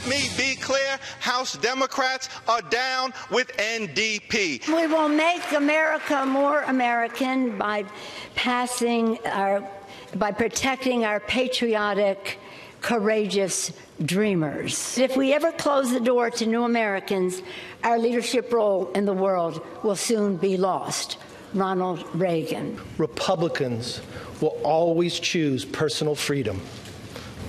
me be clear, House Democrats are down with NDP. We will make America more American by protecting our patriotic, courageous dreamers. If we ever close the door to new Americans, our leadership role in the world will soon be lost. Ronald Reagan. Republicans will always choose personal freedom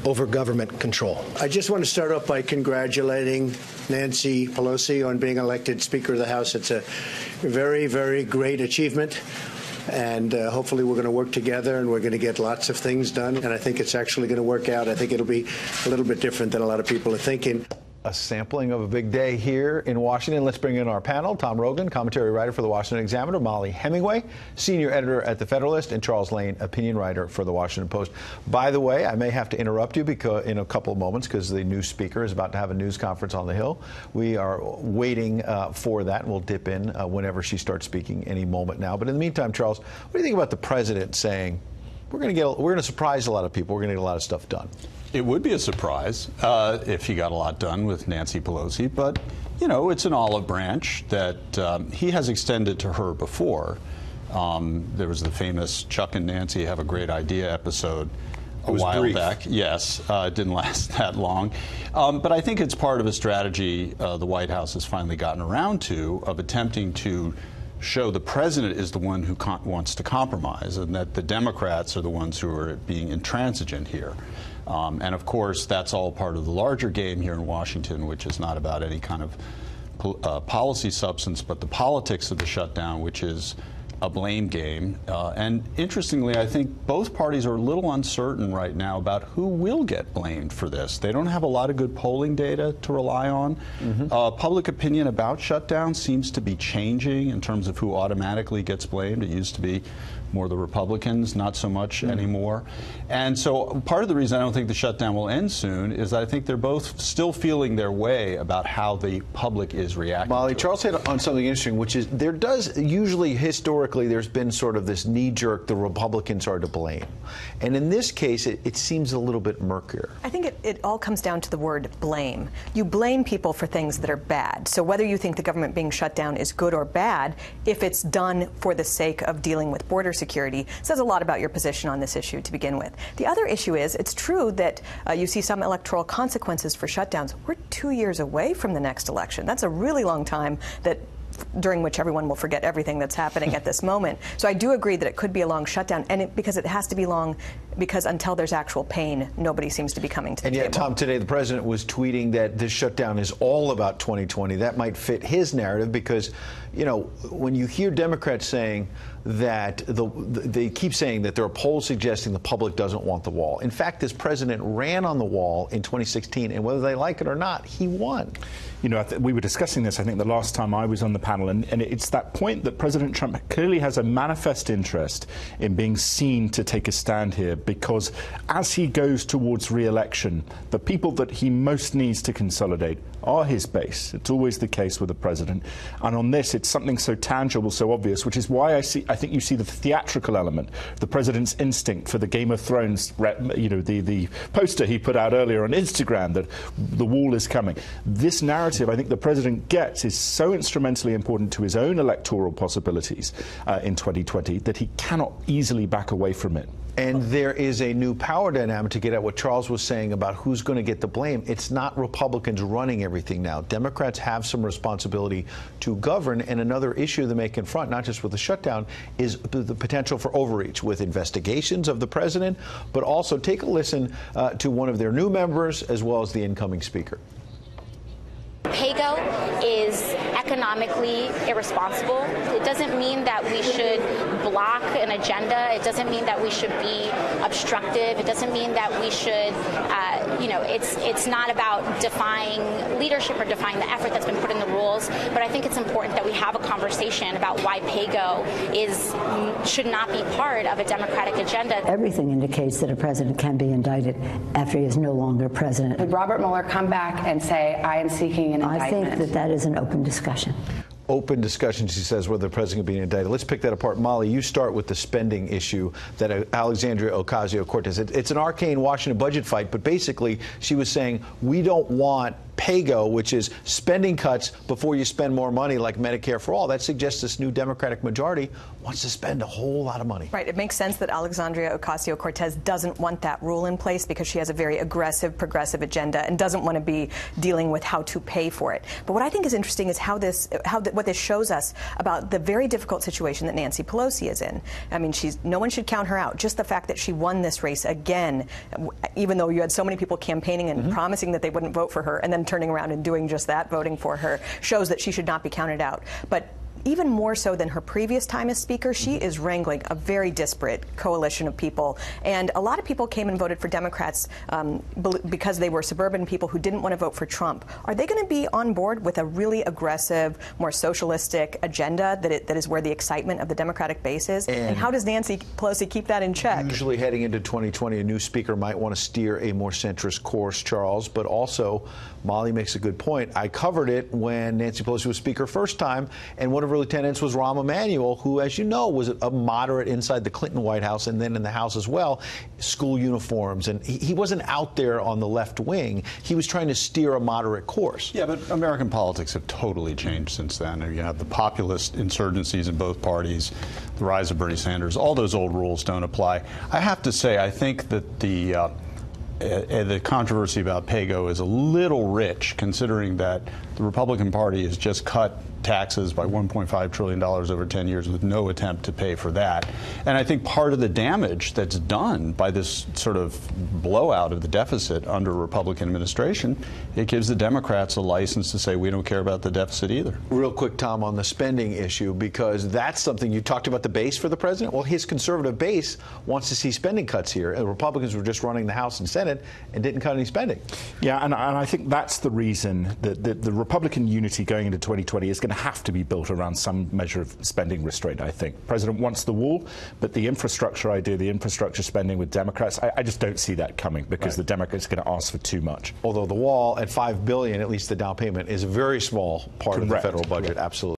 over government control. I just want to start off by congratulating Nancy Pelosi on being elected Speaker of the House. It's a very, very great achievement. And hopefully we're going to work together and we're going to get lots of things done. And I think it's actually going to work out. I think it'll be a little bit different than a lot of people are thinking. A sampling of a big day here in Washington. Let's bring in our panel. Tom Rogan, commentary writer for the Washington Examiner, Molly Hemingway, senior editor at The Federalist, and Charles Lane, opinion writer for the Washington Post. By the way, I may have to interrupt you in a couple of moments because the new speaker is about to have a news conference on the Hill. We are waiting for that, and we'll dip in whenever she starts speaking any moment now. But in the meantime, Charles, what do you think about the president saying, we're going to surprise a lot of people, we're going to get a lot of stuff done? It would be a surprise if he got a lot done with Nancy Pelosi, but, you know, it's an olive branch that he has extended to her before. There was the famous Chuck and Nancy Have a Great Idea episode a while back. Yes, it didn't last that long. But I think it's part of a strategy the White House has finally gotten around to of attempting to show the president is the one who wants to compromise and that the Democrats are the ones who are being intransigent here. And of course, that's all part of the larger game here in Washington, which is not about any kind of policy substance, but the politics of the shutdown, which is a blame game. And interestingly, I think both parties are a little uncertain right now about who will get blamed for this. They don't have a lot of good polling data to rely on. Public opinion about shutdown seems to be changing in terms of who automatically gets blamed. It used to be more the Republicans, not so much anymore. And so part of the reason I don't think the shutdown will end soon is that I think they're both still feeling their way about how the public is reacting. Molly, Charles hit on something interesting, which is there does usually historically there's been sort of this knee-jerk, the Republicans are to blame. And in this case, it seems a little bit murkier. I think it all comes down to the word blame. You blame people for things that are bad. So whether you think the government being shut down is good or bad, if it's done for the sake of dealing with border security, says a lot about your position on this issue to begin with. The other issue is it's true that you see some electoral consequences for shutdowns. We're 2 years away from the next election. That's a really long time during which everyone will forget everything that's happening at this moment. So I do agree that it could be a long shutdown, and because it has to be long, because until there's actual pain, nobody seems to be coming to the table. And yet, Tom, today the president was tweeting that this shutdown is all about 2020. That might fit his narrative because, you know, when you hear Democrats saying that they keep saying that there are polls suggesting the public doesn't want the wall. In fact, this president ran on the wall in 2016, and whether they like it or not, he won. You know, we were discussing this, I think, the last time I was on the panel, and it's that point that President Trump clearly has a manifest interest in being seen to take a stand here, because as he goes towards re-election, the people that he most needs to consolidate are his base. It's always the case with the president. And on this, it's something so tangible, so obvious, which is why I think you see the theatrical element, the president's instinct for the Game of Thrones, you know, the poster he put out earlier on Instagram that the wall is coming. This narrative I think the president gets is so instrumentally important to his own electoral possibilities in 2020 that he cannot easily back away from it. And there is a new power dynamic to get at what Charles was saying about who's going to get the blame. It's not Republicans running everything now. Democrats have some responsibility to govern, and another issue they may confront, not just with the shutdown, is the potential for overreach with investigations of the president, but also take a listen to one of their new members as well as the incoming speaker. PAYGO is economically irresponsible. It doesn't mean that we should block an agenda. It doesn't mean that we should be obstructive. It doesn't mean that we should, it's not about defying leadership or defying the effort that's been put in the rules. But I think it's important that we have a conversation about why PAYGO should not be part of a Democratic agenda. Everything indicates that a president can be indicted after he is no longer president. Would Robert Mueller come back and say, I am seeking an indictment? I think that is an open discussion. Open discussion, she says, whether the president can be indicted. Let's pick that apart. Molly, you start with the spending issue that Alexandria Ocasio-Cortez. It's an arcane Washington budget fight, but basically she was saying we don't want PAYGO, which is spending cuts before you spend more money, like Medicare for all. That suggests this new Democratic majority wants to spend a whole lot of money. Right. It makes sense that Alexandria Ocasio-Cortez doesn't want that rule in place because she has a very aggressive, progressive agenda and doesn't want to be dealing with how to pay for it. But what I think is interesting is what this shows us about the very difficult situation that Nancy Pelosi is in. I mean, no one should count her out. Just the fact that she won this race again, even though you had so many people campaigning and promising that they wouldn't vote for her and then turning around and doing just that, voting for her, shows that she should not be counted out. But even more so than her previous time as Speaker, she is wrangling a very disparate coalition of people. And a lot of people came and voted for Democrats because they were suburban people who didn't want to vote for Trump. Are they going to be on board with a really aggressive, more socialistic agenda that is where the excitement of the Democratic base is? And how does Nancy Pelosi keep that in check? Usually heading into 2020, a new Speaker might want to steer a more centrist course, Charles, but also Molly makes a good point. I covered it when Nancy Pelosi was Speaker first time, and one of her lieutenants was Rahm Emanuel, who, as you know, was a moderate inside the Clinton White House and then in the House as well. School uniforms, and he wasn't out there on the left wing. He was trying to steer a moderate course. Yeah, but American politics have totally changed since then. You have the populist insurgencies in both parties, the rise of Bernie Sanders. All those old rules don't apply. I have to say, I think that the controversy about PAYGO is a little rich, considering that the Republican Party has just cut taxes by $1.5 trillion over 10 years with no attempt to pay for that. And I think part of the damage that's done by this sort of blowout of the deficit under a Republican administration, it gives the Democrats a license to say we don't care about the deficit either. Real quick, Tom, on the spending issue, because that's something you talked about, the base for the president. Well, his conservative base wants to see spending cuts here. And the Republicans were just running the House and Senate and didn't cut any spending. Yeah, and I think that's the reason that the Republican unity going into 2020 is going to have to be built around some measure of spending restraint, I think. The president wants the wall, but the infrastructure idea, the infrastructure spending with Democrats, I just don't see that coming because the Democrats are going to ask for too much. Although the wall at $5 billion, at least the down payment, is a very small part of the federal budget. Absolutely.